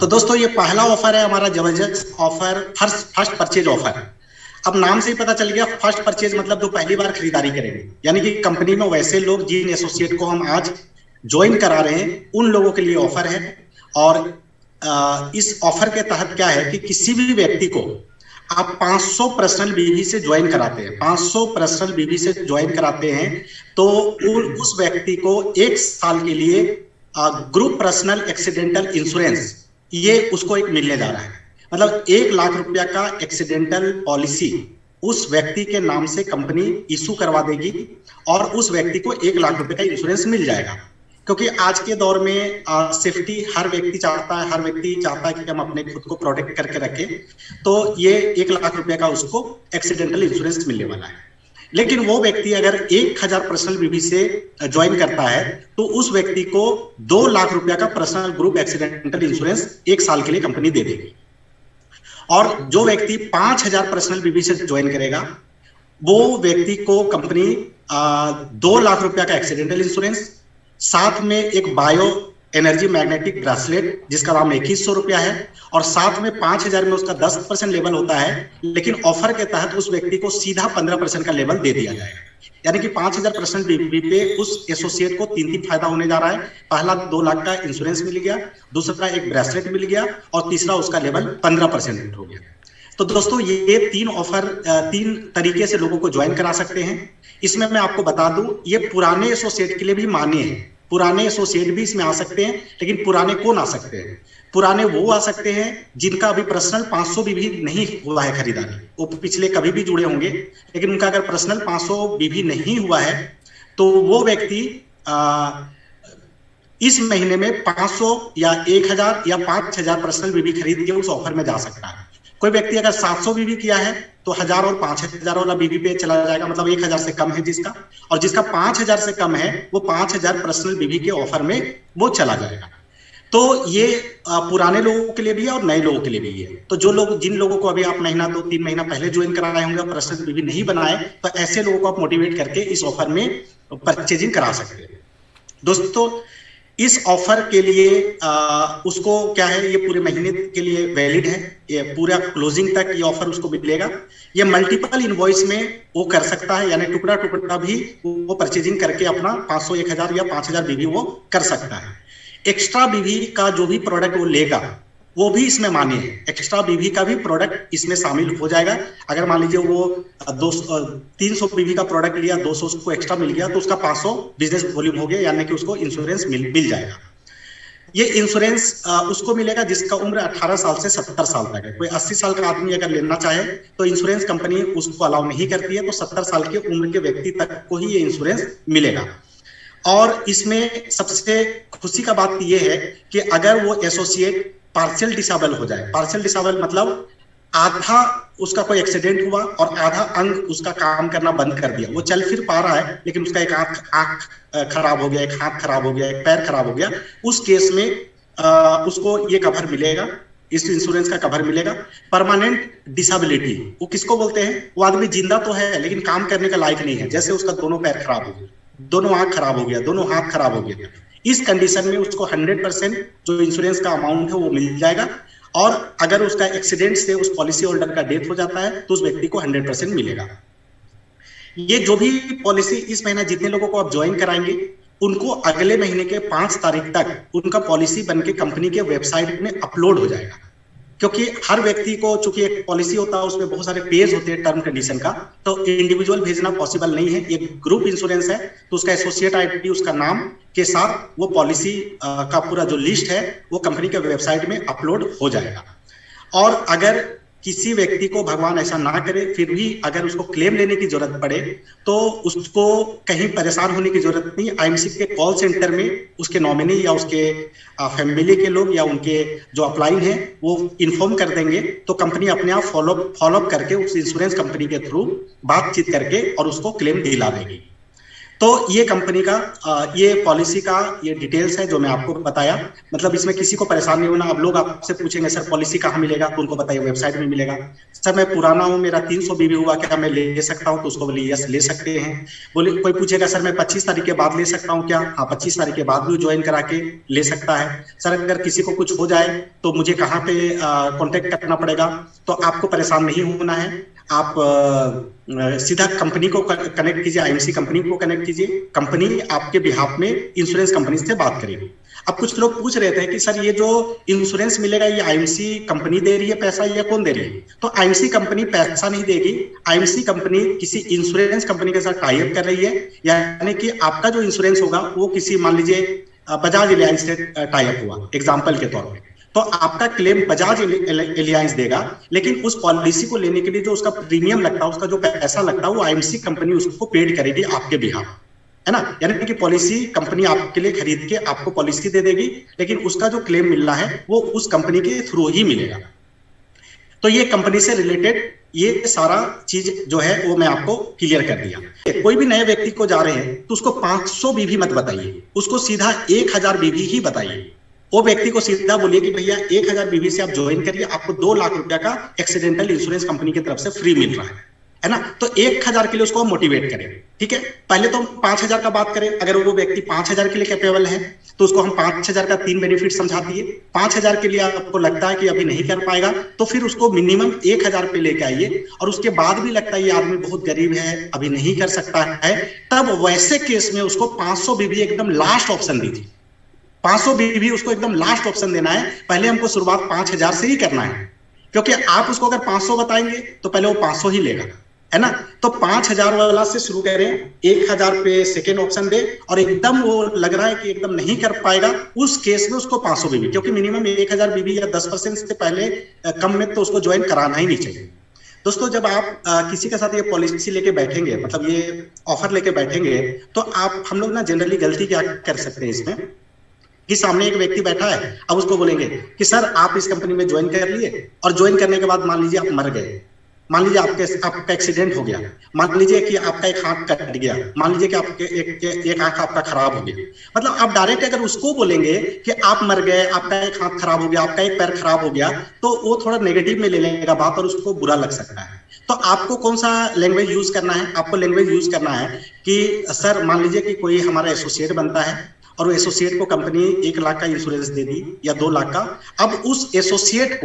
तो दोस्तों ये पहला ऑफर है हमारा जबरदस्त ऑफर, फर्स्ट परचेज ऑफर। अब नाम से ही पता चल गया, फर्स्ट परचेज मतलब जो पहली बार खरीदारी करेंगे, यानी कि कंपनी में वैसे लोग जिन एसोसिएट को हम आज ज्वाइन करा रहे हैं उन लोगों के लिए ऑफर है। और इस ऑफर के तहत क्या है कि किसी भी व्यक्ति को आप 500 पर्सनल बीवी से ज्वाइन कराते हैं, 500 पर्सनल बीवी से ज्वाइन कराते हैं तो उस व्यक्ति को 1 साल के लिए ग्रुप पर्सनल एक्सीडेंटल इंश्योरेंस ये उसको एक मिलने जा रहा है। मतलब 1 लाख रुपया का एक्सीडेंटल पॉलिसी उस व्यक्ति के नाम से कंपनी इशू करवा देगी और उस व्यक्ति को 1 लाख रुपए का इंश्योरेंस मिल जाएगा। क्योंकि आज के दौर में सेफ्टी हर व्यक्ति चाहता है कि हम अपने खुद को प्रोटेक्ट करके रखें, तो ये 1 लाख रुपए का उसको एक्सीडेंटल इंश्योरेंस मिलने वाला है। लेकिन वो व्यक्ति अगर 1000 पर्सनल बीवी से ज्वाइन करता है तो उस व्यक्ति को 2 लाख रुपया का पर्सनल ग्रुप एक्सीडेंटल इंश्योरेंस 1 साल के लिए कंपनी दे देगी। और जो व्यक्ति 5000 पर्सनल बीवी से ज्वाइन करेगा वो व्यक्ति को कंपनी 2 लाख रुपया का एक्सीडेंटल इंश्योरेंस, साथ में एक बायो एनर्जी मैग्नेटिक ब्रेसलेट जिसका दाम 2100 रुपया है, और साथ में 5000 में उसका 10% लेवल होता है, लेकिन ऑफर के तहत उस व्यक्ति को सीधा 15% का लेवल दे दिया जाएगा। यानी कि 5000% बीवी पे उस एसोसिएट को 3 फायदा होने जा रहा है। पहला 2 लाख का इंश्योरेंस मिल गया, दूसरा एक ब्रेसलेट मिल गया, और तीसरा उसका लेवल 15% हो गया। तो दोस्तों ये 3 ऑफर 3 तरीके से लोगों को ज्वाइन करा सकते हैं। इसमें मैं आपको बता दूं ये पुराने एसोसिएट के लिए भी मान्य है, पुराने एसोसिएट भी इसमें आ सकते हैं। लेकिन पुराने कौन आ सकते हैं? पुराने वो आ सकते हैं जिनका अभी पर्सनल 500 बीवी नहीं हुआ है खरीदारी, वो पिछले कभी भी जुड़े होंगे, लेकिन उनका अगर पर्सनल 500 बीवी नहीं हुआ है तो वो व्यक्ति इस महीने में 500 या 1000 या 5000 पर्सनल बीवी खरीद के उस ऑफर में जा सकता है। कोई व्यक्ति अगर 700 बीवी किया है तो 1000 और 5000 वाला बीवी पे चला जाएगा, मतलब 1000 से कम है जिसका, और जिसका 5000 से कम है वो 5000 पर्सनल बीवी के ऑफर में वो चला जाएगा। तो ये पुराने लोगों के लिए भी है और नए लोगों के लिए भी है। तो जिन लोगों को अभी आप महीना 2-3 महीना पहले ज्वाइन कराए होंगे, पर्सनल बीवी नहीं बनाए, तो ऐसे लोगों को आप मोटिवेट करके इस ऑफर में परचेजिंग करा सकते हैं। दोस्तों इस ऑफर के लिए उसको क्या है, ये पूरे महीने के लिए वैलिड है, ये पूरा क्लोजिंग तक ये ऑफर उसको मिलेगा। ये मल्टीपल इनवॉइस में वो कर सकता है, यानी टुकड़ा टुकड़ा भी वो परचेजिंग करके अपना 500, 1000 या 5000 बीवी वो कर सकता है। एक्स्ट्रा बीवी का जो भी प्रोडक्ट वो लेगा वो भी इसमें मान्य है, एक्स्ट्रा बीवी का भी प्रोडक्ट इसमें शामिल हो जाएगा। अगर मान लीजिए वो 300 बीवी का प्रोडक्ट लिया, 200 उसको एक्स्ट्रा मिल गया तो उसका 500 बिजनेस वॉल्यूम हो गया, यानी कि उसको इंश्योरेंस मिल जाएगा। ये इंश्योरेंस उसको मिलेगा जिसका उम्र 18 साल से 70 साल तक है। कोई 80 साल का आदमी अगर लेना चाहे तो इंश्योरेंस कंपनी उसको अलाउ नहीं करती है, तो 70 साल की उम्र के व्यक्ति तक को ही ये इंश्योरेंस मिलेगा। और इसमें सबसे खुशी का बात यह है कि अगर वो एसोसिएट पार्शियल डिसेबल हो जाए, पार्शियल डिसेबल मतलब आधा उसका कोई एक्सीडेंट हुआ और आधा अंग उसका काम करना बंद कर दिया, वो चल फिर पा रहा है लेकिन उसका एक आंख खराब हो गया, एक हाथ खराब हो गया, एक पैर खराब हो गया, उस केस में उसको ये कवर मिलेगा, इस इंश्योरेंस का कवर मिलेगा। परमानेंट डिसेबिलिटी वो किसको बोलते हैं? वो आदमी जिंदा तो है लेकिन काम करने का लायक नहीं है, जैसे उसका दोनों पैर खराब हो गए, दोनों आंख खराब हो गया, दोनों हाथ खराब हो गया। इस कंडीशन में उसको 100% जो इंश्योरेंस का अमाउंट है वो मिल जाएगा। और अगर उसका एक्सीडेंट से उस पॉलिसी होल्डर का डेथ हो जाता है तो उस व्यक्ति को 100% मिलेगा। ये जो भी पॉलिसी इस महीना जितने लोगों को आप ज्वाइन कराएंगे उनको अगले महीने के 5 तारीख तक उनका पॉलिसी बनके कंपनी के वेबसाइट में अपलोड हो जाएगा। क्योंकि हर व्यक्ति को चूंकि एक पॉलिसी होता है उसमें बहुत सारे पेज होते हैं टर्म कंडीशन का, तो इंडिविजुअल भेजना पॉसिबल नहीं है। एक ग्रुप इंश्योरेंस है तो उसका एसोसिएट आईडी, उसका नाम के साथ वो पॉलिसी का पूरा जो लिस्ट है वो कंपनी के वेबसाइट में अपलोड हो जाएगा। और अगर किसी व्यक्ति को भगवान ऐसा ना करे फिर भी अगर उसको क्लेम लेने की जरूरत पड़े तो उसको कहीं परेशान होने की जरूरत नहीं। आईएमसी के कॉल सेंटर में उसके नॉमिनी या उसके फैमिली के लोग या उनके जो अप्लाई हैं वो इन्फॉर्म कर देंगे, तो कंपनी अपने आप फॉलोअप करके उस इंश्योरेंस कंपनी के थ्रू बातचीत करके और उसको क्लेम दिला देगी। तो ये कंपनी का ये पॉलिसी का ये डिटेल्स है जो मैं आपको बताया। मतलब इसमें किसी को परेशान नहीं होना। अब लोग आपसे पूछेंगे सर पॉलिसी कहाँ मिलेगा, तो उनको बताइए वेबसाइट में मिलेगा। सर मैं पुराना हूँ, मेरा 300 बीबी हुआ, क्या मैं ले सकता हूँ? तो उसको बोलिए यस ले सकते हैं। बोले कोई पूछेगा सर मैं 25 तारीख के बाद ले सकता हूँ क्या? हाँ 25 तारीख के बाद भी ज्वाइन करा के ले सकता है। सर अगर किसी को कुछ हो जाए तो मुझे कहाँ पे कॉन्टेक्ट करना पड़ेगा? तो आपको परेशान नहीं होना है। आप सीधा कंपनी को कनेक्ट कीजिए, आईएमसी कंपनी को कनेक्ट कीजिए। कंपनी आपके बिहाफ में इंश्योरेंस कंपनी से बात करेगी। अब कुछ लोग पूछ रहे थे कि सर ये जो इंश्योरेंस मिलेगा ये आईएमसी कंपनी दे रही है पैसा या कौन दे रही है? तो आईएमसी कंपनी पैसा नहीं देगी। आईएमसी कंपनी किसी इंश्योरेंस कंपनी के साथ टाई अप कर रही है, यानी कि आपका जो इंश्योरेंस होगा वो किसी मान लीजिए बजाज एलियांस से टाई अप हुआ एग्जाम्पल के तौर पर, तो आपका क्लेम बजाज एलियांस देगा, लेकिन उस पॉलिसी को लेने के लिए जो उसका प्रीमियम लगता है, उसका जो पैसा लगता है, वो आईएमसी कंपनी उसको पेड करेगी आपके बिहाफ, है ना। यानी कि पॉलिसी कंपनी आपके लिए खरीद के आपको पॉलिसी दे देगी, लेकिन उसका जो क्लेम मिलना है वो उस कंपनी के थ्रू ही मिलेगा। तो ये कंपनी से रिलेटेड ये सारा चीज जो है वो मैं आपको क्लियर कर दिया। कोई भी नए व्यक्ति को जा रहे हैं तो उसको 500 बीवी मत बताइए, उसको सीधा 1000 बीवी ही बताइए। वो व्यक्ति को सीधा बोलिए कि भैया 1000 बीवी से आप ज्वाइन करिए, आपको 2 लाख रुपया का एक्सीडेंटल इंश्योरेंस कंपनी की तरफ से फ्री मिल रहा है ना। तो 1000 के लिए उसको मोटिवेट करें, ठीक है। पहले तो हम 5000 का बात करें। अगर वो व्यक्ति 5000 के लिए कैपेबल है तो उसको हम 5000 का 3 बेनिफिट समझा दिए। 5000 के लिए आपको लगता है कि अभी नहीं कर पाएगा तो फिर उसको मिनिमम 1000 पे लेके आइए, और उसके बाद भी लगता है ये आदमी बहुत गरीब है अभी नहीं कर सकता है, तब वैसे केस में उसको 500 बीवी एकदम लास्ट ऑप्शन दीजिए। 500 बीवी उसको एकदम लास्ट ऑप्शन देना है। पहले हमको शुरुआत 5000 से ही करना है, क्योंकि आप उसको अगर 500 बताएंगे तो पहले वो 500 ही लेगा, है ना। तो 5000 वाला से शुरू करें, 1000 पे सेकेंड ऑप्शन दे, और एकदम वो लग रहा है कि एकदम नहीं कर पाएगा, उस केस में उसको 500 बीवी, क्योंकि मिनिमम 1000 बीवी या 10% से पहले कम में तो उसको ज्वाइन कराना ही नहीं चाहिए। दोस्तों जब आप किसी के साथ ये पॉलिसी लेके बैठेंगे, मतलब ये ऑफर लेके बैठेंगे, तो आप हम लोग ना जनरली गलती क्या कर सकते हैं इसमें कि सामने एक व्यक्ति बैठा है, अब उसको बोलेंगे कि सर आप इस कंपनी में ज्वाइन कर लिए, और ज्वाइन करने के बाद मान लीजिए आप मर गए, मान लीजिए आपका एक्सीडेंट हो गया, मान लीजिए कि आपका एक हाथ कट गया, मान लीजिए कि आपके एक आंख आपका खराब हो गया। मतलब आप डायरेक्ट अगर उसको बोलेंगे कि आप मर गए, आपका एक हाथ खराब हो गया, आपका एक पैर खराब हो गया, तो वो थोड़ा नेगेटिव में ले लेगा बात और उसको बुरा लग सकता है। तो आपको कौन सा लैंग्वेज यूज करना है? आपको लैंग्वेज यूज करना है कि सर मान लीजिए कि कोई हमारा एसोसिएट बनता है और वो एसोसिएट को कंपनी 1 लाख का इंश्योरेंस दे दी या 2 लाख का। अब उस एसोसिएट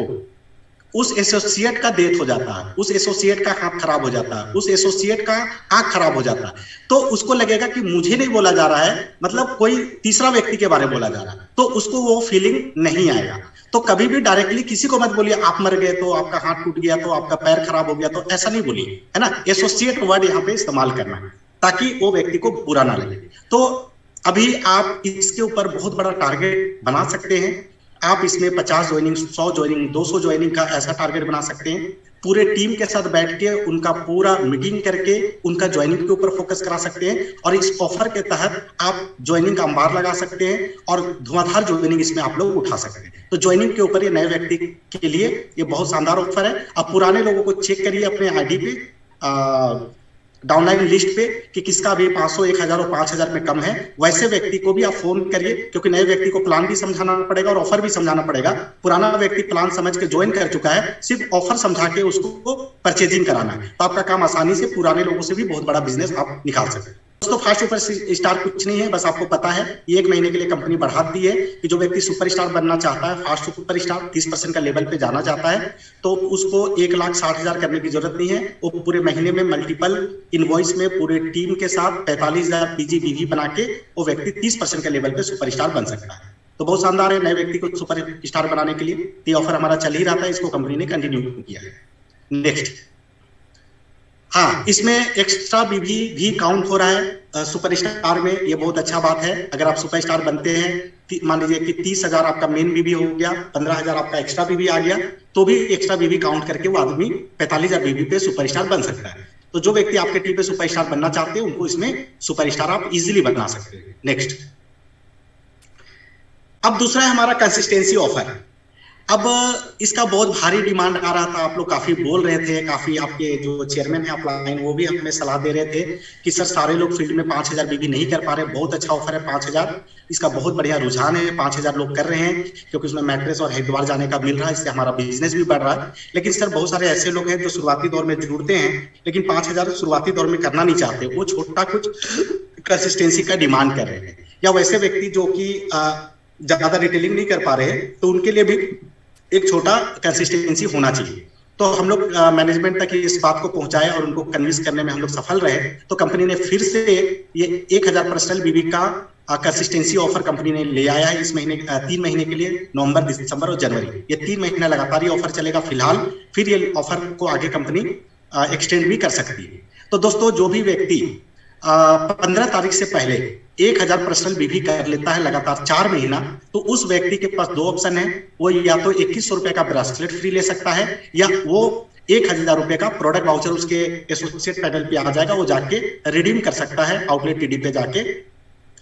का डेथ हो जाता है, उस एसोसिएट का हाथ खराब हो जाता है, उस एसोसिएट का आंख खराब हो जाता है, तो उसको लगेगा कि मुझे नहीं बोला जा रहा है, मतलब कोई तीसरा व्यक्ति के बारे में बोला जा रहा है, तो उसको वो फीलिंग नहीं आएगा। तो कभी भी डायरेक्टली किसी को मत बोलिए आप मर गए तो आपका हाथ टूट गया तो आपका पैर खराब हो गया, तो ऐसा नहीं बोलिए, है ना। एसोसिएट वर्ड यहाँ पे इस्तेमाल करना है ताकि वो व्यक्ति को बुरा ना लगे। तो अभी आप इसके ऊपर बहुत बड़ा टारगेट बना सकते हैं। आप इसमें 50 ज्वाइनिंग, 100 ज्वाइनिंग, 200 ज्वाइनिंग का ऐसा टारगेट बना सकते हैं। पूरे टीम के साथ बैठ के उनका पूरा मीटिंग करके उनका ज्वाइनिंग के ऊपर फोकस करा सकते हैं, और इस ऑफर के तहत आप ज्वाइनिंग का अंबार लगा सकते हैं और धुआंधार ज्वाइनिंग इसमें आप लोग उठा सकते हैं। तो ज्वाइनिंग के ऊपर ये नए व्यक्ति के लिए ये बहुत शानदार ऑफर है। अब पुराने लोगों को चेक करिए अपने आईडी पे, डाउनलाइन लिस्ट पे कि किसका अभी 500, 1000 और 5000 में कम है। वैसे व्यक्ति को भी आप फोन करिए, क्योंकि नए व्यक्ति को प्लान भी समझाना पड़ेगा और ऑफर भी समझाना पड़ेगा। पुराना व्यक्ति प्लान समझ के ज्वाइन कर चुका है, सिर्फ ऑफर समझा के उसको परचेजिंग कराना है, तो आपका काम आसानी से पुराने लोगों से भी बहुत बड़ा बिजनेस आप निकाल सकते हैं। दोस्तों फास्ट सुपर स्टार कुछ नहीं है, बस आपको पता है ये 1 महीने के लिए कंपनी बढ़ा दी है कि जो व्यक्ति सुपर स्टार बनना चाहता है, फास्ट सुपर स्टार 30% का लेवल पे जाना चाहता है, तो उसको 1,60,000 करने की जरूरत नहीं है। वो पूरे महीने में मल्टीपल इनवॉइस में पूरे टीम के साथ 45,000 पीजीबीवी बना के वो व्यक्ति 30% के लेवल पे सुपर स्टार बन सकता है। तो बहुत शानदार है नए व्यक्ति को सुपर स्टार बनाने के लिए। ये ऑफर हमारा चल ही रहा था, इसको कंपनी ने कंटिन्यू किया है। नेक्स्ट, हाँ, इसमें एक्स्ट्रा बीवी भी काउंट हो रहा है सुपर स्टार में। ये बहुत अच्छा बात है। अगर आप सुपर स्टार बनते हैं, मान लीजिए कि 30,000 आपका मेन बीवी हो गया, 15,000 आपका एक्स्ट्रा बीवी आ गया, तो भी एक्स्ट्रा बीवी काउंट करके वो आदमी 45,000 बीवी पे सुपर स्टार बन सकता है। तो जो व्यक्ति आपके टीम पे सुपर स्टार बनना चाहते हैं, उनको इसमें सुपर स्टार आप इजिली बना सकते हैं। नेक्स्ट, अब दूसरा है हमारा कंसिस्टेंसी ऑफर। अब इसका बहुत भारी डिमांड आ रहा था, आप लोग काफी बोल रहे थे, काफी आपके जो चेयरमैन है अपलाइन वो भी हमें सलाह दे रहे थे कि सर सारे लोग फील्ड में 5,000 बीबी नहीं कर पा रहे, बहुत अच्छा ऑफर है 5,000, इसका बहुत बढ़िया रुझान है, 5,000 लोग कर रहे हैं क्योंकि उसमें मैट्रेस और हरिद्वार जाने का मिल रहा है, इससे हमारा बिजनेस भी बढ़ रहा है। लेकिन सर बहुत सारे ऐसे लोग हैं जो शुरुआती दौर में जुड़ते हैं लेकिन 5,000 शुरुआती दौर में करना नहीं चाहते, वो छोटा कुछ कंसिस्टेंसी का डिमांड कर रहे हैं, या वैसे व्यक्ति जो कि ज्यादा रिटेलिंग नहीं कर पा रहे हैं तो उनके लिए भी एक छोटा कंसिस्टेंसी होना चाहिए। तो हम लोग मैनेजमेंट तक इस बात को पहुंचाए और उनको कन्विंस करने में हम लोग सफल रहे। तो कंपनी ने फिर से ये 1,000 पर्सनल बीबी का कंसिस्टेंसी ऑफर कंपनी ने ले आया है इस महीने 3 महीने के लिए, नवंबर, दिसंबर और जनवरी, ये 3 महीना लगातार ये ऑफर चलेगा फिलहाल, फिर ये ऑफर को आगे कंपनी एक्सटेंड भी कर सकती है। तो दोस्तों जो भी व्यक्ति 15 तारीख से पहले 1,000 पर्सनल बीवी कर लेता है लगातार 4 महीना, तो उस व्यक्ति के पास 2 ऑप्शन है, वो या तो 2100 रुपए का ब्रेसलेट फ्री ले सकता है या वो 1,000 रुपए का प्रोडक्ट वाउचर उसके एसोसिएट पैनल पे आ जाएगा, वो जाके रिडीम कर सकता है आउटलेट टीडी पे जाके,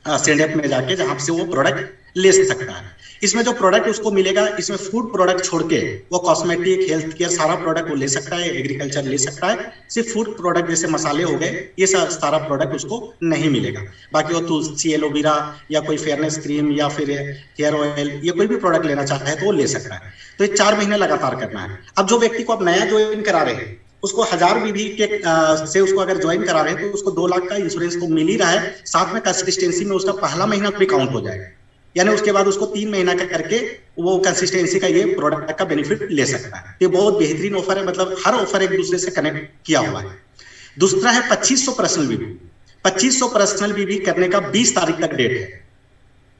सेंड में जाके, जहां से वो प्रोडक्ट ले सकता है। इसमें जो प्रोडक्ट उसको मिलेगा, इसमें फूड प्रोडक्ट छोड़ के वो कॉस्मेटिक, हेल्थ केयर सारा प्रोडक्ट वो ले सकता है, एग्रीकल्चर ले सकता है, सिर्फ फूड प्रोडक्ट जैसे मसाले हो गए ये सारा प्रोडक्ट उसको नहीं मिलेगा। बाकी वो तुलसी, एलोवेरा या कोई फेयरनेस क्रीम या फिर हेयर ऑयल, ये कोई भी प्रोडक्ट लेना चाहता है तो वो ले सकता है। तो ये 4 महीने लगातार करना है। अब जो व्यक्ति को आप नया ज्वाइन करा रहे हैं उसको 1000 बीबी के से उसको अगर ज्वाइन करा रहे हैं तो उसको 2 लाख का इंश्योरेंस तो मिल ही रहा है, साथ में कंसिस्टेंसी में उसका पहला महीना भी काउंट हो जाएगा, यानी उसके बाद उसको 3 महीना का करके वो कंसिस्टेंसी का ये प्रोडक्ट का बेनिफिट ले सकता है। ये बहुत बेहतरीन ऑफर है, मतलब हर ऑफर एक दूसरे से कनेक्ट किया हुआ है। दूसरा है 2500 पर्सनल बीबी। 2500 पर्सनल बीबी करने का 20 तारीख तक डेट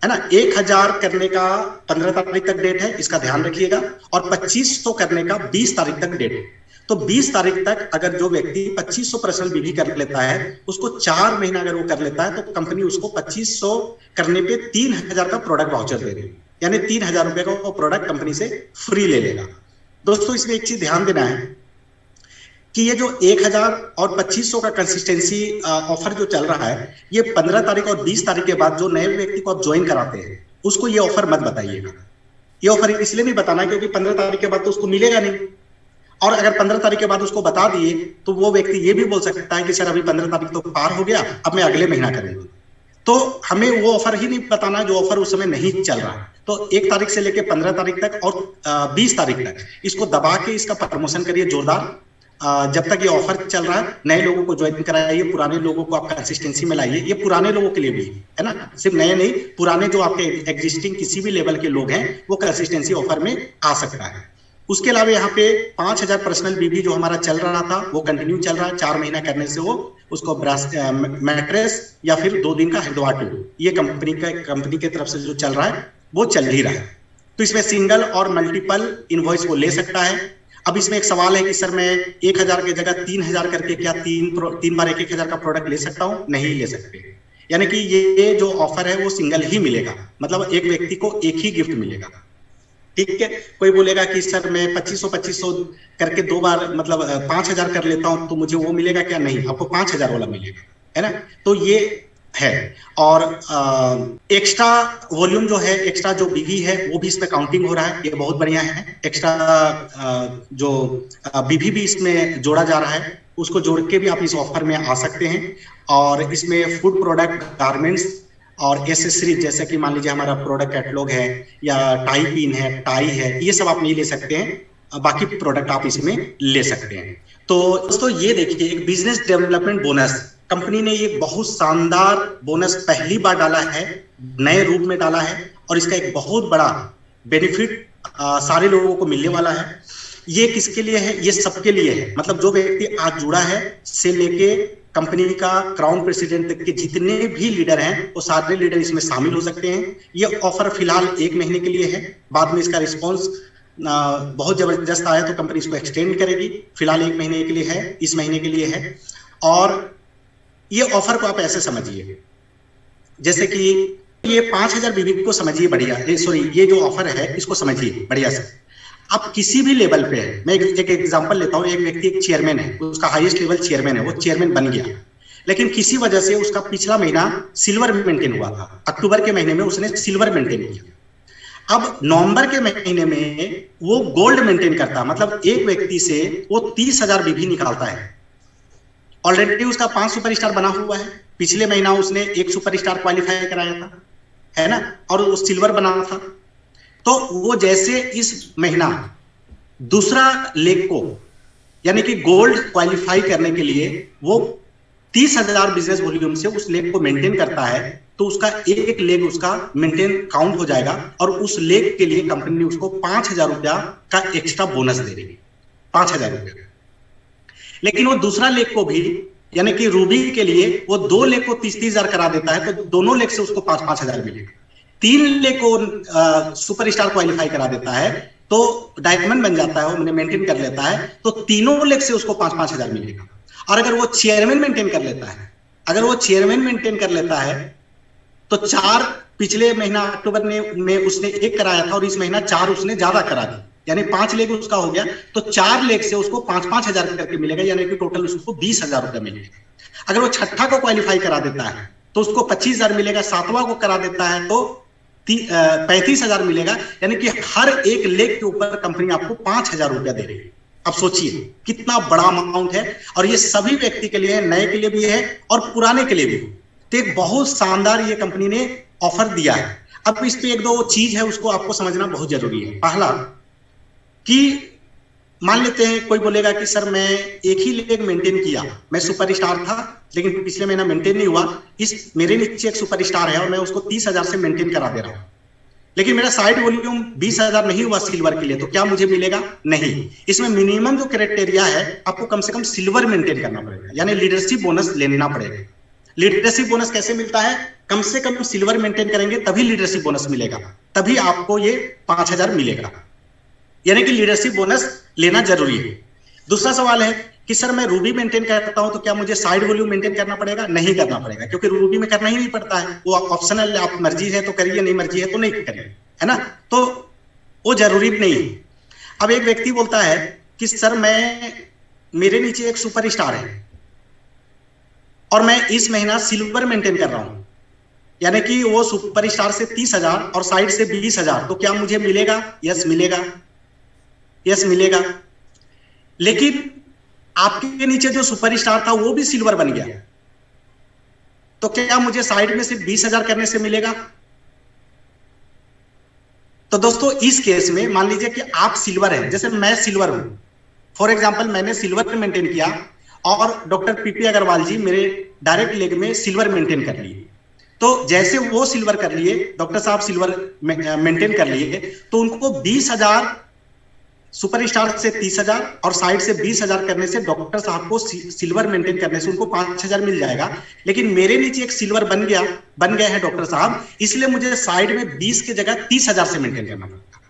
है ना। 1,000 करने का 15 तारीख तक डेट है, इसका ध्यान रखिएगा, और 2500 करने का 20 तारीख तक डेट है। तो 20 तारीख तक अगर जो व्यक्ति 2500 पर्सनल बीवी कर लेता है, उसको 4 महीना अगर वो कर लेता है तो कंपनी उसको 2500 करने पे 3,000 का प्रोडक्ट वाउचर दे रही है, यानी 3,000 रुपए का वो प्रोडक्ट कंपनी से फ्री ले लेगा। दोस्तों इसमें एक चीज ध्यान देना है कि ये जो 1,000 और 2500 का कंसिस्टेंसी ऑफर जो चल रहा है, ये 15 तारीख और 20 तारीख के बाद जो नए व्यक्ति को आप ज्वाइन कराते हैं उसको ये ऑफर मत बताइएगा। ये ऑफर इसलिए नहीं बताना क्योंकि 15 तारीख के बाद तो उसको मिलेगा नहीं, और अगर 15 तारीख के बाद उसको बता दिए तो वो व्यक्ति ये भी बोल सकता है कि सर अभी 15 तारीख तो पार हो गया, अब मैं अगले महीना करूंगा। तो हमें वो ऑफर ही नहीं बताना जो ऑफर उस समय नहीं चल रहा है। तो 1 तारीख से लेकर 15 तारीख तक और 20 तारीख तक इसको दबा के इसका प्रमोशन करिए जोरदार। जब तक ये ऑफर चल रहा है नए लोगों को ज्वाइन कराइए, पुराने लोगों को आप कंसिस्टेंसी में लाइए। ये पुराने लोगों के लिए भी है ना, सिर्फ नए नहीं, पुराने जो आपके एग्जिस्टिंग किसी भी लेवल के लोग हैं वो कंसिस्टेंसी ऑफर में आ सकता है। उसके अलावा यहाँ पे 5,000 पर्सनल बीबी जो हमारा चल रहा था वो कंटिन्यू चल रहा है। 4 महीना करने से वो उसको मैट्रेस या फिर 2 दिन का हरिद्वार टूर, ये कंपनी के तरफ से जो चल रहा है वो चल ही रहा है। तो इसमें सिंगल और मल्टीपल इनवॉइस वो ले सकता है। अब इसमें एक सवाल है कि सर मैं 1,000 की जगह 3,000 करके क्या 3 बार 1,000 का प्रोडक्ट ले सकता हूँ? नहीं ले सकते, यानी कि ये जो ऑफर है वो सिंगल ही मिलेगा, मतलब एक व्यक्ति को एक ही गिफ्ट मिलेगा। ठीक है, कोई बोलेगा कि सर मैं 2500 करके 2 बार मतलब 5,000 कर लेता हूं तो मुझे वो मिलेगा क्या? नहीं, आपको 5,000 वाला मिलेगा, है ना। तो ये है, और एक्स्ट्रा वॉल्यूम जो है, एक्स्ट्रा जो बीवी है वो भी इसमें काउंटिंग हो रहा है, ये बहुत बढ़िया है। एक्स्ट्रा जो बीवी भी इसमें जोड़ा जा रहा है, उसको जोड़ के भी आप इस ऑफर में आ सकते हैं। और इसमें फूड प्रोडक्ट, गारमेंट्स और एसेसरीज, जैसे कि मान लीजिए हमारा प्रोडक्ट कैटलॉग है या टाई पिन है, टाई है, ये सब आप नहीं ले सकते हैं, बाकी प्रोडक्ट आप इसमें ले सकते हैं। तो दोस्तों ये देखिए, एक बिजनेस डेवलपमेंट बोनस, कंपनी ने ये बहुत शानदार बोनस पहली बार डाला है, नए रूप में डाला है, और इसका एक बहुत बड़ा बेनिफिट सारे लोगों को मिलने वाला है। ये किसके लिए है? ये सबके लिए है, मतलब जो व्यक्ति आज जुड़ा है से लेके कंपनी का क्राउन प्रेसिडेंट तक के जितने भी लीडर हैं वो सारे लीडर इसमें शामिल हो सकते हैं। ये ऑफर फिलहाल 1 महीने के लिए है, बाद में इसका रिस्पॉन्स बहुत जबरदस्त आया तो कंपनी इसको एक्सटेंड करेगी। फिलहाल 1 महीने के लिए है, इस महीने के लिए है। और ये ऑफर को आप ऐसे समझिए जैसे कि ये 5,000 बीबी को समझिए बढ़िया, सॉरी ये जो ऑफर है इसको समझिए बढ़िया से। आप किसी भी लेवल पे है, मैं एक एग्जांपल लेता हूं, एक व्यक्ति एक चेयरमैन है, उसका हाईएस्ट लेवल चेयरमैन है, वो चेयरमैन बन गया, लेकिन किसी वजह से उसका पिछला महीना सिल्वर मेंटेन हुआ था, अक्टूबर के महीने में उसने सिल्वर मेंटेन किया। अब नवंबर के महीने में वो गोल्ड मेंटेन करता, मतलब एक व्यक्ति से वो 30,000 बीवी निकालता है। ऑलरेडी उसका 5 सुपरस्टार बना हुआ है, पिछले महीना उसने 1 सुपरस्टार क्वालिफाई कराया था, है ना, और वो सिल्वर बना था। तो वो जैसे इस महीना दूसरा लेग को, यानी कि गोल्ड क्वालिफाई करने के लिए वो 30,000 बिजनेस वॉल्यूम से उस लेग को मेंटेन करता है, तो उसका एक लेग उसका मेंटेन काउंट हो जाएगा और उस लेग के लिए कंपनी उसको 5,000 रुपया का एक्स्ट्रा बोनस दे देगी, 5,000 रुपया। लेकिन वो दूसरा लेग को भी, यानी कि रूबी के लिए वो 2 लेग को 30,000 करा देता है, तो दोनों लेग से उसको 5,000 मिलेगा। 3 लेग को सुपरस्टार क्वालिफाई करा देता है, तो डायमंड बन जाता है, वो मेंटेन कर लेता है, तो तीनों लेग से उसको 5,000 मिलेगा। और अगर वो चेयरमैन मेंटेन कर लेता है, अगर वो चेयरमैन मेंटेन कर लेता है, तो 4 पिछले महीना अक्टूबर में उसने 1 कराया था और इस महीना 4 उसने ज्यादा करा दी, यानी 5 लेग उसका हो गया, तो 4 लेग से उसको 5,000 करके मिलेगा, यानी कि टोटल उसको 20,000 रुपया मिलेगा। अगर वो छठा को क्वालिफाई करा देता है तो उसको 25,000 मिलेगा, 7वां को करा देता है तो 35,000 मिलेगा, यानी कि हर एक लेग के ऊपर कंपनी आपको 5,000 रुपया दे रही है। अब सोचिए कितना बड़ा अमाउंट है, और ये सभी व्यक्ति के लिए है, नए के लिए भी है और पुराने के लिए भी। तो एक बहुत शानदार ये कंपनी ने ऑफर दिया है। अब इस पे 1-2 चीज है, उसको आपको समझना बहुत जरूरी है। पहला कि मान लेते हैं कोई बोलेगा कि सर मैं एक ही लेग मेंटेन किया, मैं सुपरस्टार था लेकिन पिछले महीना मेंटेन नहीं हुआ, इस मेरे नीचे एक सुपरस्टार है और मैं उसको 30,000 से मेंटेन करा दे रहा हूं, लेकिन मेरा साइड वॉल्यूम 20,000 नहीं हुआ सिल्वर के लिए, तो क्या मुझे मिलेगा? नहीं। इसमें मिनिमम जो क्राइटेरिया है, आपको कम से कम सिल्वर मेंटेन करना पड़ेगा, यानी लीडरशिप बोनस लेना पड़ेगा। लीडरशिप बोनस कैसे मिलता है? कम से कम सिल्वर मेंटेन करेंगे तभी लीडरशिप बोनस मिलेगा, तभी आपको ये 5,000 मिलेगा, यानी कि लीडरशिप बोनस लेना जरूरी है। दूसरा सवाल है कि सर मैं रूबी मेंटेन करता हूं, तो क्या मुझे साइड वॉल्यूम मेंटेन करना पड़ेगा? नहीं करना पड़ेगा, क्योंकि रूबी में करना ही नहीं पड़ता है, वो ऑप्शनल, आप मर्जी है तो करिए, नहीं मर्जी है तो नहीं करिए, है ना, तो वो जरूरी नहीं है। अब एक व्यक्ति बोलता है कि सर मेरे नीचे एक सुपर स्टार है और मैं इस महीना सिल्वर मेंटेन कर रहा हूं, यानी कि वो सुपर स्टार से 30,000 और साइड से 20,000, तो क्या मुझे मिलेगा? यस मिलेगा, यस मिलेगा। लेकिन आपके नीचे जो सुपरस्टार था वो भी सिल्वर बन गया, तो क्या मुझे साइड में सिर्फ 20,000 करने से मिलेगा? तो दोस्तों इस केस में मान लीजिए कि आप सिल्वर हैं, जैसे मैं सिल्वर हूं, फॉर एग्जांपल मैंने सिल्वर मेंटेन किया और डॉक्टर पीपी अग्रवाल जी मेरे डायरेक्ट लेग में सिल्वर मेंटेन कर लिए, तो जैसे वो सिल्वर कर लिए, डॉक्टर साहब सिल्वर मेंटेन कर लिए, तो उनको 20,000 सुपरस्टार से 30,000 और साइड से 20,000 करने से डॉक्टर साहब को सिल्वर मेंटेन करने से उनको 5,000 मिल जाएगा। लेकिन मेरे नीचे एक सिल्वर बन गया है डॉक्टर साहब, इसलिए मुझे साइड में 20 की जगह 30,000 से मेंटेन करना पड़ेगा।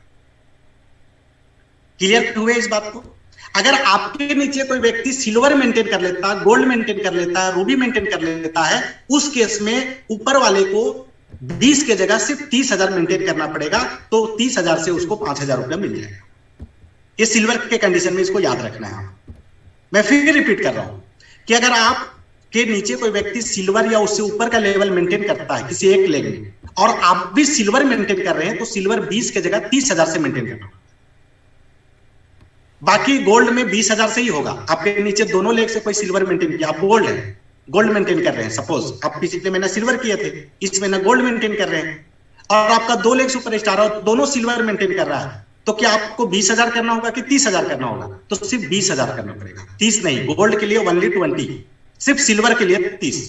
क्लियर हुए इस बात को? अगर आपके नीचे कोई व्यक्ति सिल्वर मेंटेन कर लेता, गोल्ड मेंटेन कर लेता, रूबी मेंटेन कर लेता है, उस केस में ऊपर वाले को 20 की जगह सिर्फ 30,000 मेंटेन करना पड़ेगा, तो 30,000 से उसको 5,000 रुपया मिल जाएगा। ये सिल्वर के कंडीशन में इसको याद रखना है। मैं फिर रिपीट कर रहा हूं कि अगर आप के नीचे कोई व्यक्ति सिल्वर या उससे ऊपर का लेवल मेंटेन करता है किसी एक लेग में, और आप भी सिल्वर मेंटेन कर रहे हैं, तो सिल्वर 20 की जगह 30,000 से मेंटेन करना। बाकी गोल्ड में 20,000 से ही होगा। आपके नीचे दोनों लेग से कोई सिल्वर मेंटेन किया, आप गोल्ड है, गोल्ड मेंटेन कर रहे हैं, सपोज आप पिछले महीना सिल्वर किए थे, इस महीना गोल्ड मेंटेन कर रहे हैं, और आपका 2 लेग सुपरस्टार और दोनों सिल्वर मेंटेन कर रहा है, तो क्या आपको 20,000 करना होगा कि 30,000 करना होगा? तो सिर्फ 20,000 करना पड़ेगा, 30 नहीं। गोल्ड के लिए ओनली 20, सिर्फ सिल्वर के लिए 30।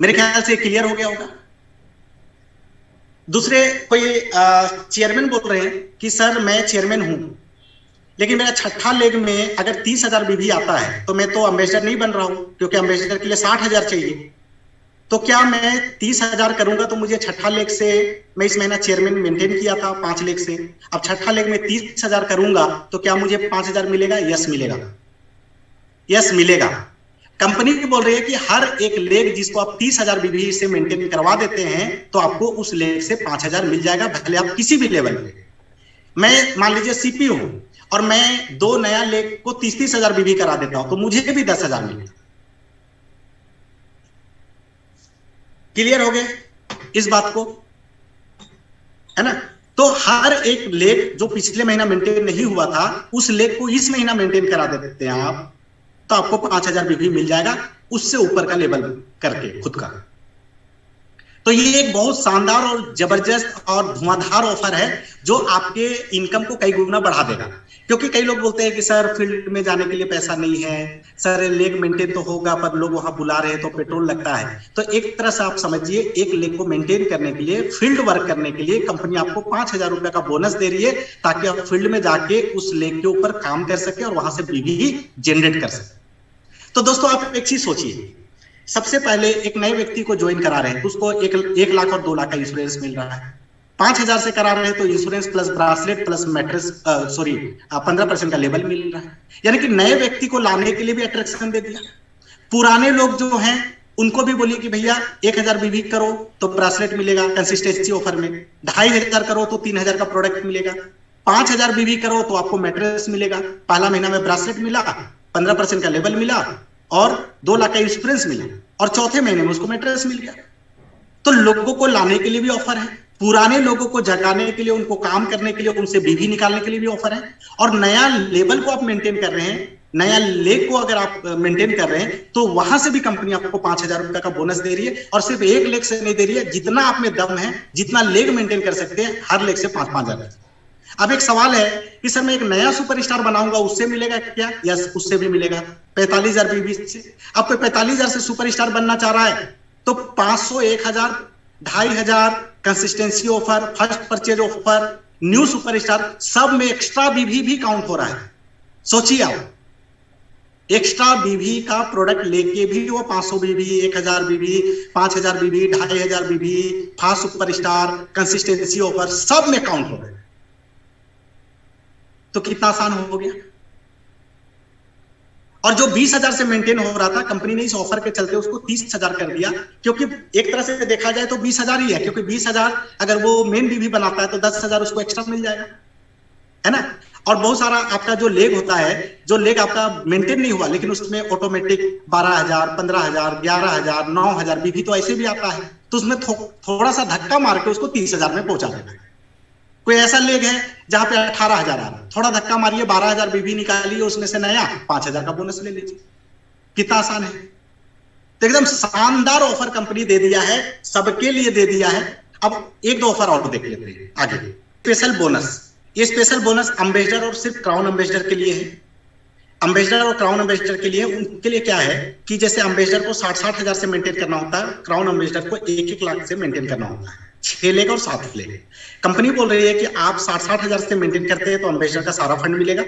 मेरे ख्याल से क्लियर हो गया होगा। दूसरे कोई चेयरमैन बोल रहे हैं कि सर मैं चेयरमैन हूं, लेकिन मेरा छठा लेग में अगर 30,000 बीवी आता है तो मैं तो एम्बेसडर नहीं बन रहा हूं, क्योंकि एम्बेसडर के लिए 60,000 चाहिए। तो क्या मैं 30,000 करूंगा तो मुझे छठा लेग से, मैं इस महीना चेयरमैन मेंटेन किया था 5 लेग से, अब छठा लेग में 30,000 करूंगा तो क्या मुझे 5,000 मिलेगा? यस मिलेगा, यस मिलेगा। कंपनी बोल रही है कि हर एक लेग जिसको आप 30,000 बीवी से मेंटेन करवा देते हैं, तो आपको उस लेग से 5,000 मिल जाएगा, भले आप किसी भी लेवल पे। मैं मान लीजिए सीपी हूं और मैं 2 नया लेग को 30,000 बीवी करा देता हूं, तो मुझे भी 10,000 मिलेगा। क्लियर हो गए इस बात को? है ना। तो हर एक लेग जो पिछले महीना मेंटेन नहीं हुआ था, उस लेग को इस महीना मेंटेन करा देते हैं आप, तो आपको 5000 बीवी मिल जाएगा, उससे ऊपर का लेवल करके खुद का। तो ये एक बहुत शानदार और जबरदस्त और धुआंधार ऑफर है, जो आपके इनकम को कई गुना बढ़ा देगा। क्योंकि कई लोग बोलते हैं कि सर फील्ड में जाने के लिए पैसा नहीं है, सर लेग मेंटेन तो होगा पर लोग वहां बुला रहे हैं तो पेट्रोल लगता है। तो एक तरह से आप समझिए, एक लेग को मेंटेन करने के लिए, फील्ड वर्क करने के लिए कंपनी आपको 5000 रुपए का बोनस दे रही है, ताकि आप फील्ड में जाके उस लेग के ऊपर काम कर सके और वहां से बीवी जनरेट कर सके। तो दोस्तों आप एक चीज सोचिए, सबसे पहले एक नए व्यक्ति को ज्वाइन करा रहे हैं तो उसको 1 लाख और 2 लाख का इंश्योरेंस मिल रहा है। 5000 से करा रहे हैं तो insurance plus bracelet plus mattress 15% का लेवल मिल रहा है। यानी कि नए व्यक्ति को लाने के लिए भी अट्रैक्शन दे दिया। पुराने लोग जो हैं उनको भी बोलिए कि भैया 1000 बीवी करो तो ब्रासलेट मिलेगा कंसिस्टेंसी ऑफर में, 2500 करो तो 3000 का प्रोडक्ट मिलेगा, 5000 बीवी करो तो आपको मैट्रेस मिलेगा। पहला महीना में ब्रासलेट मिला, 15% का लेवल मिला और 2 लाख का इंश्योरेंस मिला, और चौथे महीने में उसको मैट्रेस मिल गया। तो लोगों को लाने के लिए भी ऑफर है, पुराने लोगों को जगाने के लिए, उनको काम करने के लिए, उनसे बीवी निकालने के लिए भी ऑफर है, और नया लेवल को आप मेंटेन कर रहे हैं, नया लेग को अगर आप मेंटेन कर रहे हैं तो वहां से भी कंपनी आपको 5000 रुपए का बोनस दे रही है। और सिर्फ एक लेग से नहीं दे रही है, जितना आप में दम है, जितना लेग मेंटेन कर सकते हैं, हर लेग से 5-5000। अब एक सवाल है कि सर मैं एक नया सुपरस्टार बनाऊंगा, उससे मिलेगा क्या? यस, उससे भी मिलेगा 45,000 बीवी से। अब कोई 45,000 से सुपरस्टार बनना चाह रहा है तो 500, 1000, 2500 consistency offer, first purchase offer, new superstar, सब में एक्स्ट्रा बीवी भी काउंट हो रहा है। सोचिए आप, एक्स्ट्रा बीवी का प्रोडक्ट लेके भी वो 500 बीवी, 1000 बीवी, 5000 बीवी, 2500 बीवी, फास्ट सुपरस्टार, कंसिस्टेंसी ऑफर, सब में काउंट हो रहा है। तो कितना आसान हो गया। और जो 20,000 से मेंटेन हो रहा था, कंपनी ने इस ऑफर के चलते उसको 30,000 कर दिया। क्योंकि एक तरह से देखा जाए तो 20,000 ही है, क्योंकि 20,000 अगर वो मेन बीवी बनाता है तो 10,000 उसको एक्स्ट्रा मिल जाएगा, है ना। और बहुत सारा आपका जो लेग होता है, जो लेग आपका मेंटेन नहीं हुआ लेकिन उसमें ऑटोमेटिक 12,000, 15,000, 11,000, 9,000 बीवी तो ऐसे भी आता है, तो उसमें थोड़ा सा धक्का मार के उसको 30,000 में पहुंचा देना है। कोई ऐसा लेग है जहां पे 18,000 आ रहा है, थोड़ा धक्का मारिए, 12,000 बीवी निकालिए, उसमें से नया 5,000 का बोनस ले लीजिए। कितना आसान है। तो एकदम शानदार ऑफर कंपनी दे दिया है, सबके लिए दे दिया है। अब एक दो ऑफर और देख लेते हैं आगे। स्पेशल बोनस, ये स्पेशल बोनस एम्बेसडर और सिर्फ क्राउन एम्बेसडर के लिए है। एम्बेसडर और क्राउन एम्बेसडर के लिए, उनके लिए क्या है कि जैसे एम्बेसडर को 60,000 से मेंटेन करना होता है, क्राउन एम्बेसडर को 1-1 लाख से मेंटेन करना होता है। 6 लेग और 7 लेग। कंपनी बोल रही है कि आप 60,000 से मेंटेन करते हैं तो एम्बेसडर का सारा फंड मिलेगा,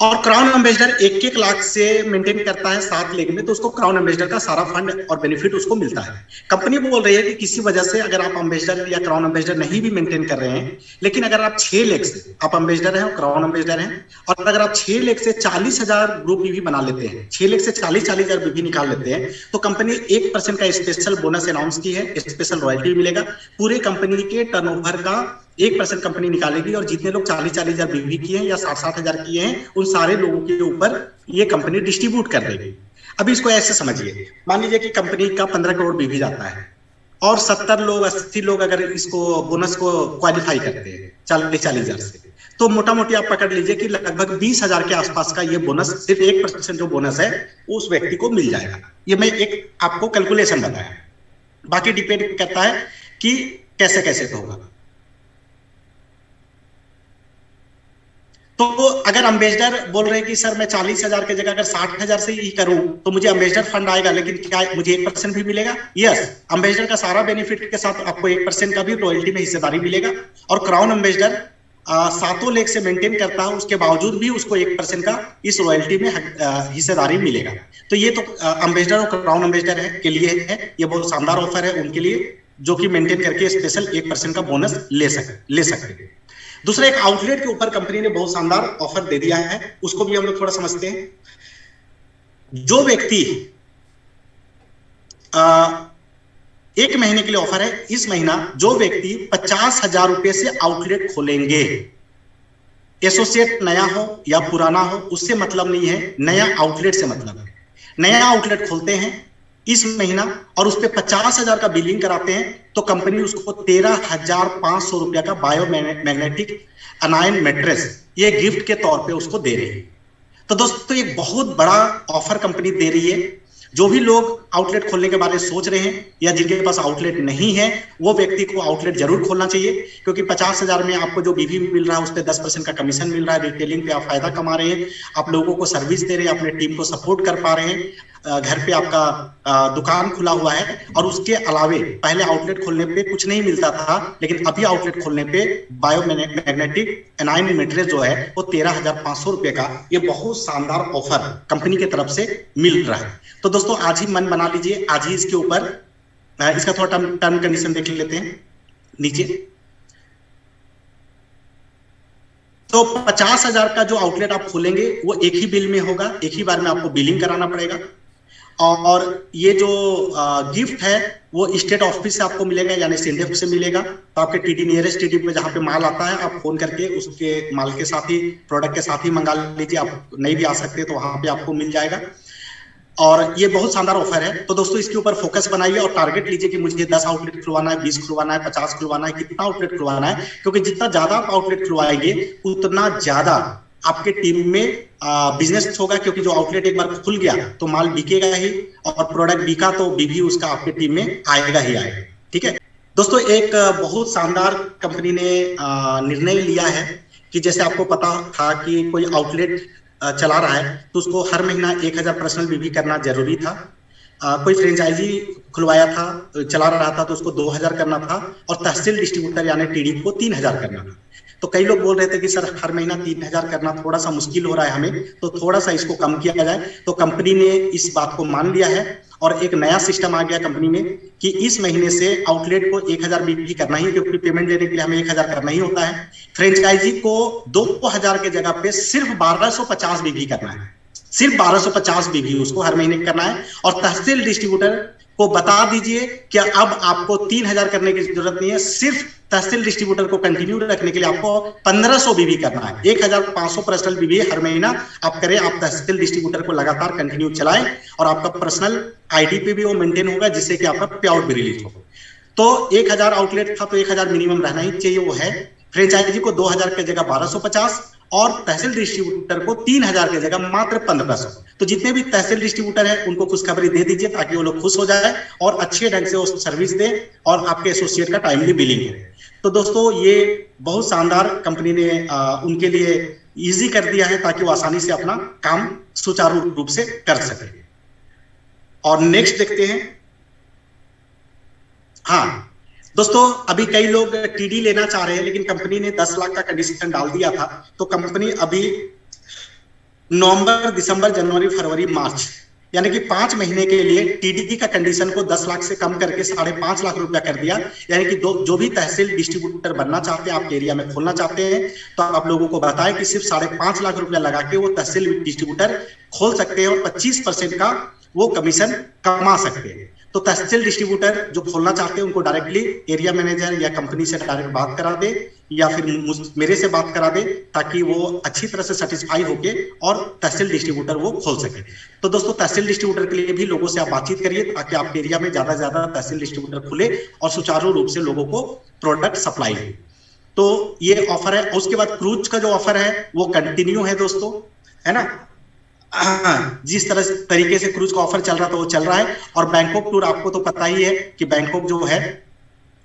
और क्राउन एम्बेसडर 1-1 लाख से मेंटेन करता है 7 लेग में, तो उसको क्राउन एम्बेसडर का सारा फंड और बेनिफिट उसको मिलता है। कंपनी बोल रही है कि किसी वजह से अगर आप एम्बेसडर या क्राउन एम्बेसडर नहीं भी मेंटेन कर रहे हैं, लेकिन अगर आप 6 लेग से आप एम्बेसडर हैं और क्राउन एम्बेसडर हैं, और अगर आप 6 लेग से 40,000 ग्रुप बीवी बना लेते हैं, 6 लेग से 40,000 बीवी निकाल लेते हैं, तो कंपनी 1% का स्पेशल बोनस अनाउंस की है, स्पेशल रॉयल्टी मिलेगा। पूरे कंपनी के टर्नओवर का 1% कंपनी निकालेगी, और जितने लोग 40,000 बीवी किए हैं या 60,000 किए हैं, उन सारे लोगों के ऊपर ये कंपनी डिस्ट्रीब्यूट कर देगी। अभी इसको ऐसे समझिए, मान लीजिए कि कंपनी का 15 करोड़ बीवी जाता है, और 70 लोग 80 लोग अगर इसको बोनस को क्वालिफाई करते हैं 40,000 से, तो मोटा मोटी आप पकड़ लीजिए कि लगभग 20,000 के आसपास का ये बोनस, सिर्फ 1% जो बोनस है उस व्यक्ति को मिल जाएगा। ये मैं एक आपको कैलकुलेशन बताया, बाकी डिपेंड करता है कि कैसे कैसे तो होगा। तो अगर एम्बेसडर बोल रहे हैं कि सर मैं 40,000 की जगह अगर 60,000 से ही करूं तो मुझे एम्बेसडर फंड आएगा, लेकिन क्या मुझे 1% भी मिलेगा? यस, एम्बेसडर का सारा बेनिफिट के साथ आपको 1% का भी रॉयल्टी में हिस्सेदारी मिलेगा। और क्राउन एम्बेसडर 7 लेग से मेंटेन करता है, उसके बावजूद भी उसको 1% का इस रॉयल्टी में हिस्सेदारी मिलेगा। तो ये तो एम्बेसडर और क्राउन एम्बेसडर के लिए है, ये बहुत शानदार ऑफर है उनके लिए, जो कि मेंटेन करके स्पेशल 1% का बोनस ले सकते हैं। दूसरा, एक आउटलेट के ऊपर कंपनी ने बहुत शानदार ऑफर दे दिया है, उसको भी हम लोग थोड़ा समझते हैं। जो व्यक्ति 1 महीने के लिए ऑफर है, इस महीना जो व्यक्ति 50,000 रुपए से आउटलेट खोलेंगे, एसोसिएट नया हो या पुराना हो उससे मतलब नहीं है, नया आउटलेट से मतलब है। नया आउटलेट खोलते हैं इस महीना और उस पर 50,000 का बिलिंग कराते हैं तो कंपनी उसको 13,500 रुपया का बायोमैग्नेटिक अनायन मैट्रेस ये गिफ्ट के तौर पे उसको दे रही है। तो दोस्तों एक बहुत बड़ा ऑफर कंपनी दे रही है। जो भी लोग आउटलेट खोलने के बारे में सोच रहे हैं या जिनके पास आउटलेट नहीं है वो व्यक्ति को आउटलेट जरूर खोलना चाहिए, क्योंकि 50,000 में आपको जो बीवी मिल रहा है उस पर 10% का कमीशन मिल रहा है, रिटेलिंग पे आप फायदा कमा रहे हैं, आप लोगों को सर्विस दे रहे हैं, अपने टीम को सपोर्ट कर पा रहे हैं, घर पे आपका दुकान खुला हुआ है। और उसके अलावे पहले आउटलेट खोलने पे कुछ नहीं मिलता था, लेकिन अभी आउटलेट खोलने पे बायोमैग्नेटिक एनायन मैट्रेस जो है वो 13,500 रुपए का ये बहुत शानदार ऑफर कंपनी की तरफ से मिल रहा है। तो दोस्तों आज ही मन बना लीजिए, आज ही इसके ऊपर इसका थोड़ा टर्म कंडीशन देख लेते हैं नीचे। तो 50,000 का जो आउटलेट आप खोलेंगे वो एक ही बिल में होगा, एक ही बार में आपको बिलिंग कराना पड़ेगा। और ये जो गिफ्ट है वो स्टेट ऑफिस से आपको मिलेगा, यानी सिंडेफ से मिलेगा। तो आपके टीडी नियरेस्ट टीडी पे जहाँ पे माल आता है आप फोन करके उसके माल के साथ ही प्रोडक्ट के साथ ही मंगा लीजिए, आप नहीं भी आ सकते तो वहां पे आपको मिल जाएगा। और ये बहुत शानदार ऑफर है। तो दोस्तों इसके ऊपर फोकस बनाइए और टारगेट लीजिए कि मुझे 10 आउटलेट खुलवाना है, 20 खुलवाना है, 50 खुलवाना है, कितना आउटलेट खुलवाना है, क्योंकि जितना ज्यादा आप आउटलेट खुलवाएंगे उतना ज्यादा आपके टीम में बिजनेस होगा, क्योंकि जो आउटलेट एक बार खुल गया तो माल बिकेगा ही, और प्रोडक्ट बिका तो बीवी उसका आपके टीम में आएगा ही आएगा। ठीक है दोस्तों, एक बहुत शानदार कंपनी ने निर्णय लिया है कि जैसे आपको पता था कि कोई आउटलेट चला रहा है तो उसको हर महीना 1,000 पर्सनल बीवी करना जरूरी था। कोई फ्रेंचाइजी खुलवाया था, चला रहा था तो उसको 2,000 करना था, और तहसील डिस्ट्रीब्यूटर यानी टीडी को 3,000 करना था। तो कई लोग बोल रहे थे कि सर हर महीना 3,000 करना थोड़ा सा मुश्किल हो रहा है हमें, तो थोड़ा सा इसको कम किया जाए। तो कंपनी ने इस बात को मान लिया है और एक नया सिस्टम आ गया कंपनी में कि इस महीने से आउटलेट को 1,000 बीवी करना ही, क्योंकि पेमेंट लेने के लिए हमें 1,000 करना ही होता है। फ्रेंचाइजी को 2,000 के जगह पे सिर्फ 1,250 बीवी करना है, सिर्फ 1,250 बीवी उसको हर महीने करना है। और तहसील डिस्ट्रीब्यूटर को बता दीजिए कि अब आपको 3,000 करने की जरूरत नहीं है, सिर्फ तहसील डिस्ट्रीब्यूटर को कंटिन्यू रखने के लिए आपको 1,500 बीवी करना है। 1,500 पर्सनल बीवी हर महीना आप करें, आप तहसील डिस्ट्रीब्यूटर को लगातार कंटिन्यू चलाएं और आपका पर्सनल आईडी पे भी वो मेंटेन होगा, जिससे कि आपका पे आउट भी रिलीज हो। तो 1,000 आउटलेट था तो 1,000 मिनिमम रहना ही चाहिए, वो है। फ्रेंचाइजी को 2,000 की जगह 1,250 और तहसील डिस्ट्रीब्यूटर को 3,000 की जगह मात्र 1,500। तो जितने भी तहसील डिस्ट्रीब्यूटर है उनको खुशखबरी दे दीजिए ताकि वो लोग खुश हो जाए और अच्छे ढंग से वो सर्विस दे और आपके एसोसिएट का टाइमली बिलिंग है। तो दोस्तों ये बहुत शानदार कंपनी ने उनके लिए इजी कर दिया है ताकि वो आसानी से अपना काम सुचारू रूप से कर सके। और नेक्स्ट देखते हैं। हाँ दोस्तों, अभी कई लोग टीडी लेना चाह रहे हैं लेकिन कंपनी ने 10 लाख का कंडीशन डाल दिया था। तो कंपनी अभी नवंबर, दिसंबर, जनवरी, फरवरी, मार्च यानी कि 5 महीने के लिए टीडी का कंडीशन को 10 लाख से कम करके 5.5 लाख रुपया कर दिया। यानी कि जो भी तहसील डिस्ट्रीब्यूटर बनना चाहते हैं, आपके एरिया में खोलना चाहते हैं, तो आप लोगों को बताएं कि सिर्फ 5.5 लाख रुपया लगा के वो तहसील डिस्ट्रीब्यूटर खोल सकते हैं और 25% का वो कमीशन कमा सकते हैं। तो तहसील डिस्ट्रीब्यूटर जो खोलना चाहते हैं उनको डायरेक्टली एरिया मैनेजर या कंपनी से डायरेक्ट बात करा दे या फिर मेरे से बात करा दे ताकि वो अच्छी तरह से सेटिस्फाई होके और तहसील डिस्ट्रीब्यूटर वो खोल सके। तो दोस्तों तहसील डिस्ट्रीब्यूटर के लिए भी लोगों से आप बातचीत करिए ताकि आपके एरिया में ज्यादा से ज्यादा तहसील डिस्ट्रीब्यूटर खुले और सुचारू रूप से लोगों को प्रोडक्ट सप्लाई हो। तो ये ऑफर है। उसके बाद क्रूज का जो ऑफर है वो कंटिन्यू है दोस्तों, है ना। जिस तरीके से क्रूज का ऑफर चल रहा था वो चल रहा है। और बैंकॉक टूर आपको तो पता ही है कि बैंकॉक जो है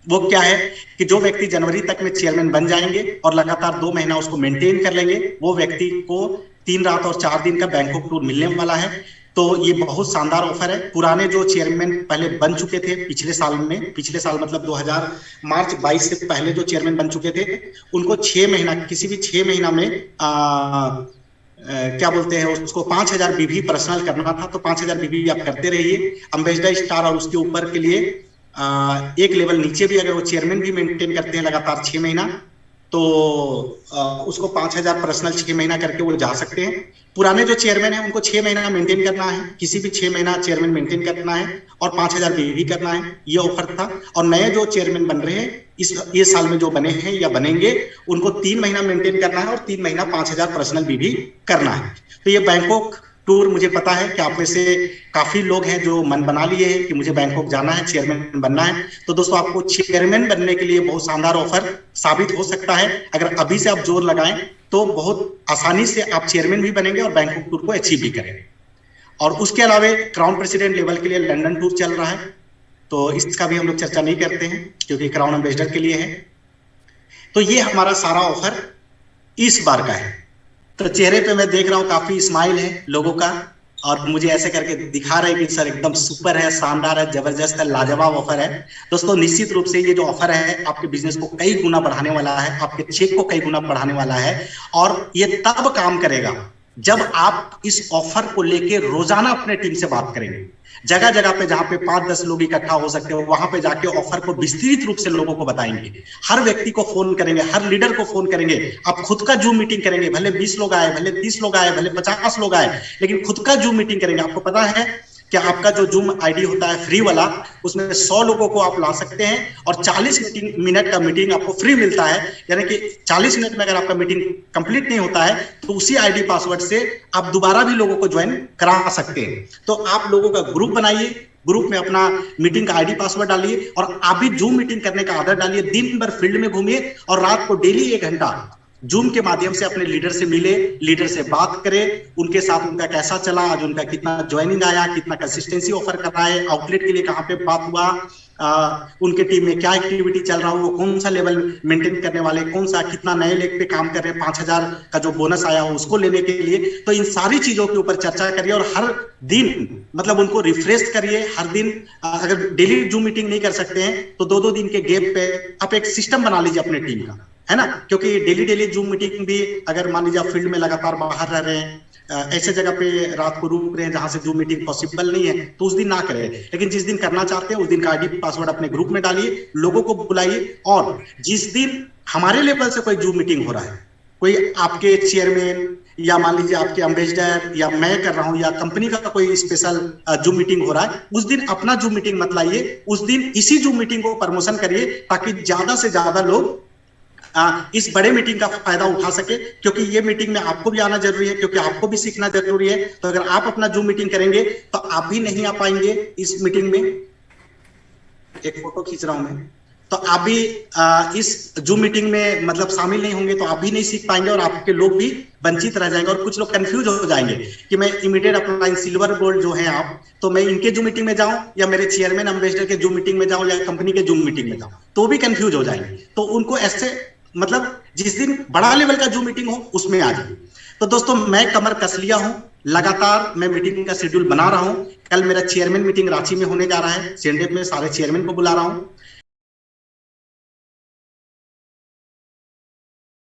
वो क्या है कि जो व्यक्ति जनवरी तक में चेयरमैन बन जाएंगे और लगातार 2 महीना उसको मेंटेन कर लेंगे, वो व्यक्ति को 3 रात और 4 दिन का बैंकॉक टूर मिलने वाला है। तो ये बहुत शानदार ऑफर है। पुराने जो चेयरमैन पहले बन चुके थे पिछले साल मतलब 2000 मार्च 22 से पहले जो चेयरमैन बन चुके थे उनको 6 महीना किसी भी 6 महीना में क्या बोलते हैं उसको 5,000 बीवी पर्सनल करना था। तो 5,000 बीवी आप करते रहिए। एम्बेसडर स्टार और उसके ऊपर के लिए एक लेवल नीचे भी अगर वो चेयरमैन भी मेंटेन करते हैं लगातार 6 महीना तो उसको 5,000 पर्सनल 6 महीना करके वो जा सकते हैं। पुराने जो चेयरमैन है उनको 6 महीना मेंटेन करना है, किसी भी 6 महीना चेयरमैन मेंटेन करना है और 5,000 बीवी करना है, ये ऑफर था। और नए जो चेयरमैन बन रहे हैं ये साल में जो बने हैं या बनेंगे उनको 3 महीना मेंटेन करना है और 3 महीना 5,000 पर्सनल बीवी करना है। तो ये बैंकॉक टूर। मुझे पता है कि आप में से काफी लोग हैं जो मन बना लिए हैं कि मुझे बैंकॉक जाना है, चेयरमैन बनना है। तो दोस्तों, आपको चेयरमैन बनने के लिए बहुत शानदार ऑफर साबित हो सकता है। अगर अभी से आप जोर लगाएं तो बहुत आसानी से आप चेयरमैन भी बनेंगे और बैंकॉक टूर को अचीव भी करेंगे। और उसके अलावा क्राउन प्रेसिडेंट लेवल के लिए लंदन टूर चल रहा है, तो इसका भी हम लोग चर्चा नहीं करते हैं क्योंकि क्राउन एम्बेसडर के लिए है। तो ये हमारा सारा ऑफर इस बार का है। तो चेहरे पे मैं देख रहा हूँ काफी स्माइल है लोगों का, और मुझे ऐसे करके दिखा रहे हैं कि सर एकदम सुपर है, शानदार है, जबरदस्त है, लाजवाब ऑफर है। दोस्तों, निश्चित रूप से ये जो ऑफर है आपके बिजनेस को कई गुना बढ़ाने वाला है, आपके चेक को कई गुना बढ़ाने वाला है। और ये तब काम करेगा जब आप इस ऑफर को लेके रोजाना अपने टीम से बात करेंगे। जगह जगह पे जहां पे 5-10 लोग इकट्ठा हो सकते हो, वहां पे जाके ऑफर को विस्तृत रूप से लोगों को बताएंगे। हर व्यक्ति को फोन करेंगे, हर लीडर को फोन करेंगे। आप खुद का जूम मीटिंग करेंगे, भले 20 लोग आए, भले 30 लोग आए, भले 50 लोग आए, लेकिन खुद का जूम मीटिंग करेंगे। आपको पता है कि आपका जो जूम आईडी होता है फ्री वाला, उसमें 100 लोगों को आप ला सकते हैं और 40 मिनट का मीटिंग आपको फ्री मिलता है। यानी कि 40 मिनट में अगर आपका मीटिंग कंप्लीट नहीं होता है तो उसी आईडी पासवर्ड से आप दोबारा भी लोगों को ज्वाइन करा सकते हैं। तो आप लोगों का ग्रुप बनाइए, ग्रुप में अपना मीटिंग का आईडी पासवर्ड डालिए और आप भी जूम मीटिंग करने का आदत डालिए। दिन भर फील्ड में घूमिए और रात को डेली 1 घंटा जूम के माध्यम से अपने लीडर से मिले, लीडर से बात करें, उनके साथ उनका कैसा चला, आज उनका कितना ज्वाइनिंग आया, कितना कंसिस्टेंसी ऑफर कर रहा है, आउटलेट के लिए कहां पे बात हुआ, उनके टीम में क्या एक्टिविटी चल रहा हो, वो कौन सा लेवल मेंटेन करने वाले, कौन सा कितना नए लेग पे काम कर रहे हैं, 5,000 का जो बोनस आया हो उसको लेने के लिए। तो इन सारी चीजों के ऊपर चर्चा करिए और हर दिन मतलब उनको रिफ्रेश करिए। हर दिन अगर डेली जूम मीटिंग नहीं कर सकते हैं तो 2-2 दिन के गैप पे आप एक सिस्टम बना लीजिए अपने टीम का, है ना। क्योंकि डेली जूम मीटिंग भी अगर मान लीजिए आप फील्ड में लगातार बाहर रह रहे हैं, ऐसे जगह पे रात को रुक रहे हैं जहां से जूम मीटिंग पॉसिबल नहीं है, तो उस दिन ना करें। लेकिन जिस दिन करना चाहते हैं उस दिन का आईडी पासवर्ड अपने ग्रुप में डालिए, लोगों को बुलाइए। और जिस दिन हमारे लेवल से कोई जूम मीटिंग हो रहा है, कोई आपके चेयरमैन या मान लीजिए आपके एम्बेसडर या मैं कर रहा हूं या कंपनी का कोई स्पेशल जूम मीटिंग हो रहा है, उस दिन अपना जूम मीटिंग मत लाइए, उस दिन इसी जूम मीटिंग को प्रमोशन करिए ताकि ज्यादा से ज्यादा लोग इस बड़े मीटिंग का फायदा उठा सके। क्योंकि ये मीटिंग में आपको भी आना जरूरी है, क्योंकि आपको भी सीखना जरूरी है। तो अगर आप अपना जूम मीटिंग करेंगे तो आप भी नहीं आ पाएंगे इस मीटिंग में। एक फोटो खींच रहा हूं मैं, तो आप भी इस जूम मीटिंग में मतलब शामिल नहीं होंगे तो आप भी नहीं सीख पाएंगे और आपके लोग भी वंचित रह जाएंगे। और कुछ लोग कंफ्यूज हो जाएंगे कि मैं इमीडिएट अपना सिल्वर गोल्ड जो है आप, तो मैं इनके जूम मीटिंग में जाऊं या मेरे चेयरमैन एम्बेसडर के जूम मीटिंग में जाऊं या कंपनी के जूम मीटिंग में जाऊं, तो भी कंफ्यूज हो जाएंगे। तो उनको ऐसे मतलब जिस दिन बड़ा लेवल का जूम मीटिंग हो उसमें आ जाए। तो दोस्तों, मैं कमर कस लिया हूं, लगातार मैं मीटिंग का शेड्यूल बना रहा हूं। कल मेरा चेयरमैन मीटिंग रांची में होने जा रहा है, सेंडेप में सारे चेयरमैन को बुला रहा हूं।